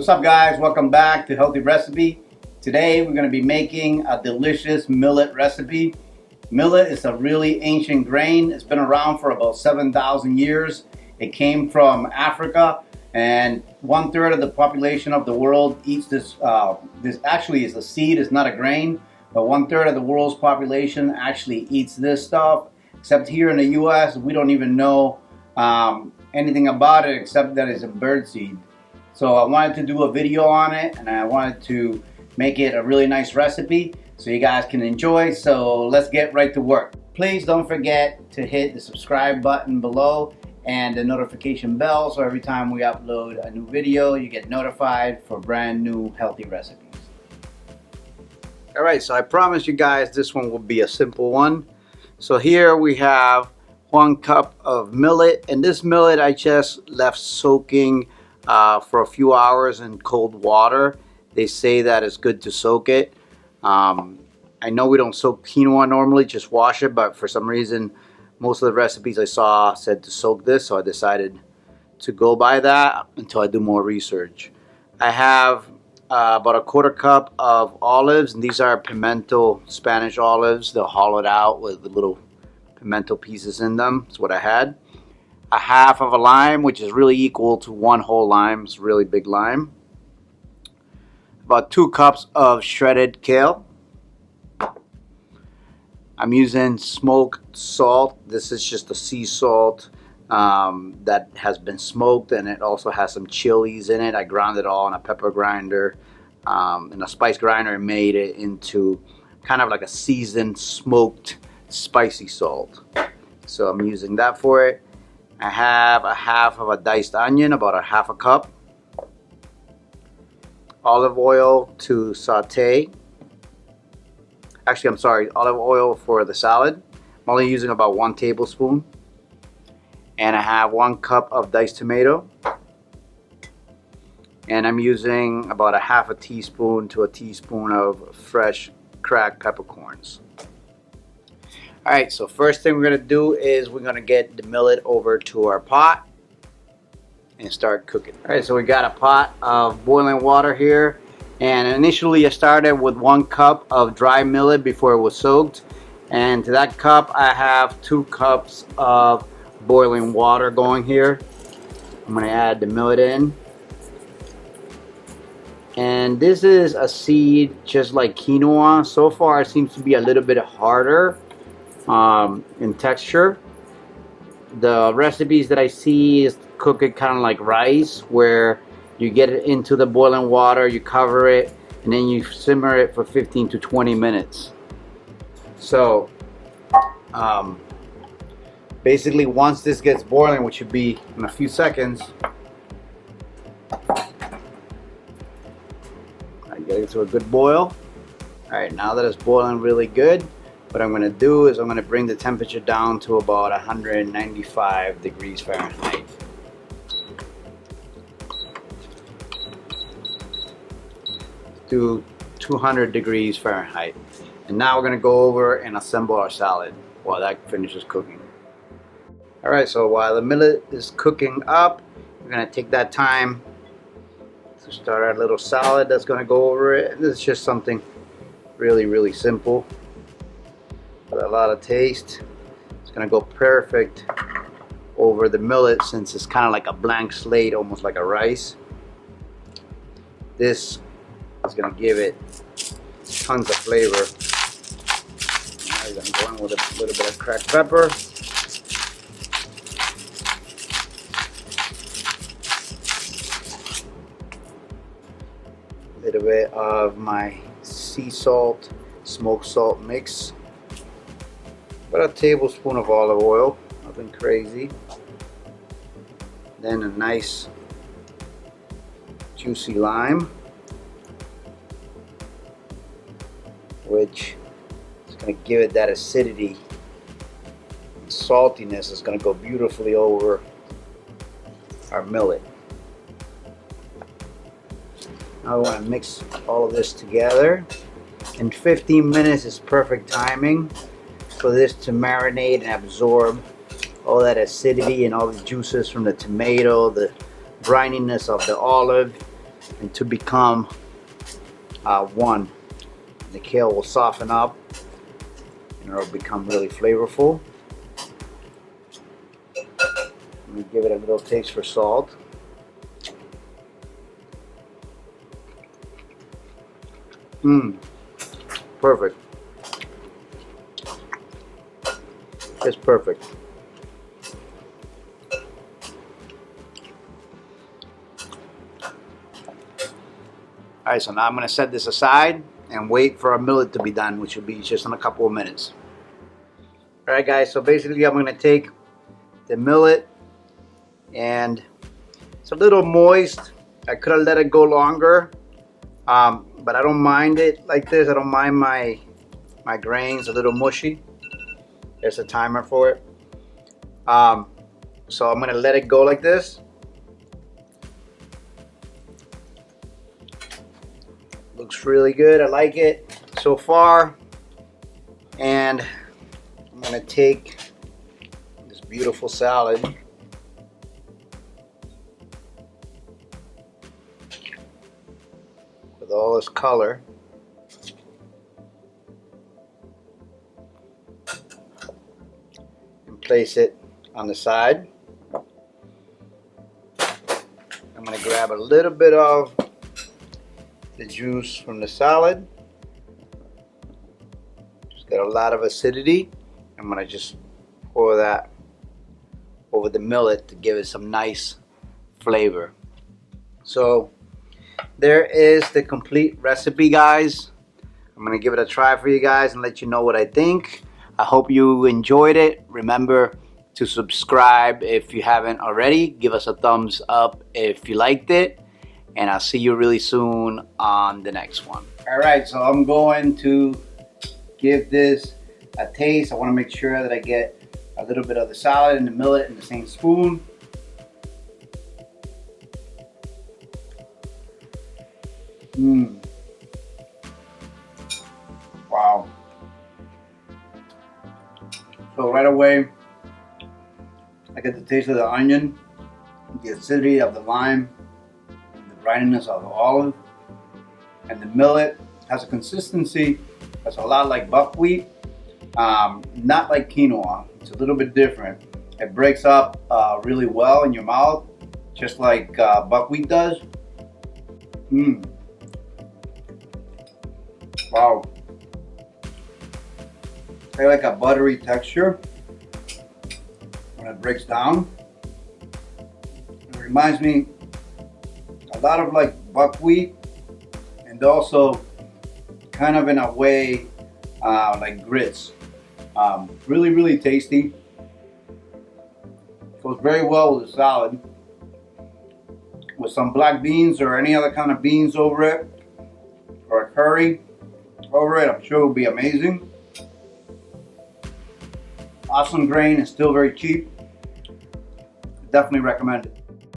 What's up, guys? Welcome back to Healthy Recipe. Today we're going to be making a delicious millet recipe. Millet is a really ancient grain. It's been around for about 7,000 years. It came from Africa, and 1/3 of the population of the world eats this. This actually is a seed, it's not a grain, but 1/3 of the world's population actually eats this stuff. Except here in the US, we don't even know anything about it except that it's a bird seed. So I wanted to do a video on it, and I wanted to make it a really nice recipe so you guys can enjoy. So let's get right to work. Please don't forget to hit the subscribe button below and the notification bell, so every time we upload a new video you get notified for brand new healthy recipes. Alright, so I promise you guys this one will be a simple one. So here we have 1 cup of millet, and this millet I just left soaking for a few hours in cold water. They say that it's good to soak it. I know we don't soak quinoa normally, just wash it, but for some reason most of the recipes I saw said to soak this, so I decided to go by that until I do more research. I have about a 1/4 cup of olives, and these are pimento Spanish olives. They're hollowed out with the little pimento pieces in them. That's what I had. A 1/2 of a lime, which is really equal to 1 whole lime. It's a really big lime. About 2 cups of shredded kale. I'm using smoked salt. This is just a sea salt that has been smoked, and it also has some chilies in it. I ground it all in a pepper grinder and a spice grinder, and made it into kind of like a seasoned smoked spicy salt. So I'm using that for it. I have a 1/2 of a diced onion, about a 1/2 cup. Olive oil to saute. Actually, I'm sorry, olive oil for the salad. I'm only using about 1 tablespoon. And I have 1 cup of diced tomato. And I'm using about a 1/2 teaspoon to a teaspoon of fresh cracked peppercorns. Alright, so first thing we're going to do is we're going to get the millet over to our pot and start cooking. Alright, so we got a pot of boiling water here, and initially I started with 1 cup of dry millet before it was soaked, and to that cup I have 2 cups of boiling water going here. I'm going to add the millet in, and this is a seed just like quinoa. So far it seems to be a little bit harder in texture. The recipes that I see is cook it kind of like rice, where you get it into the boiling water, you cover it, and then you simmer it for 15 to 20 minutes. So basically once this gets boiling, which should be in a few seconds, I get it to a good boil. Alright, now that it's boiling really good, what I'm going to do is I'm going to bring the temperature down to about 195 degrees Fahrenheit. To 200 degrees Fahrenheit. And now we're going to go over and assemble our salad while that finishes cooking. Alright, so while the millet is cooking up, we're going to take that time to start our little salad that's going to go over it. And this is just something really simple, with a lot of taste. It's gonna go perfect over the millet since it's kind of like a blank slate, almost like a rice. This is gonna give it tons of flavor. Now I'm gonna go in with a little bit of cracked pepper. A little bit of my sea salt, smoked salt mix. About a tablespoon of olive oil, nothing crazy. Then a nice juicy lime, which is going to give it that acidity. Saltiness is going to go beautifully over our millet. Now we want to mix all of this together. And 15 minutes is perfect timing for this to marinate and absorb all that acidity and all the juices from the tomato, the brininess of the olive, and to become one. The kale will soften up and it'll become really flavorful. Let me give it a little taste for salt. Perfect. It's perfect. Alright, so now I'm going to set this aside and wait for our millet to be done, which will be just in a couple of minutes. Alright guys, so basically I'm going to take the millet, and it's a little moist. I could have let it go longer, but I don't mind it like this. I don't mind my grains a little mushy. There's a timer for it. So I'm going to let it go like this. Looks really good. I like it so far. And I'm going to take this beautiful salad. With all this color. And place it on the side. I'm going to grab a little bit of the juice from the salad. Just got a lot of acidity. I'm going to just pour that over the millet to give it some nice flavor. So there is the complete recipe, guys. I'm going to give it a try for you guys and let you know what I think. I hope you enjoyed it. Remember to subscribe if you haven't already. Give us a thumbs up if you liked it. And I'll see you really soon on the next one. Alright, so I'm going to give this a taste. I want to make sure that I get a little bit of the salad and the millet in the same spoon. Wow. So right away, I get the taste of the onion, the acidity of the lime, the brininess of the olive, and the millet has a consistency that's a lot like buckwheat, not like quinoa. It's a little bit different. It breaks up really well in your mouth, just like buckwheat does. Wow. They like a buttery texture when it breaks down. It reminds me a lot of like buckwheat, and also kind of in a way like grits. Really, really tasty. Goes very well with the salad. With some black beans or any other kind of beans over it, or a curry over it, I'm sure it will be amazing. Awesome grain and still very cheap. Definitely recommend it.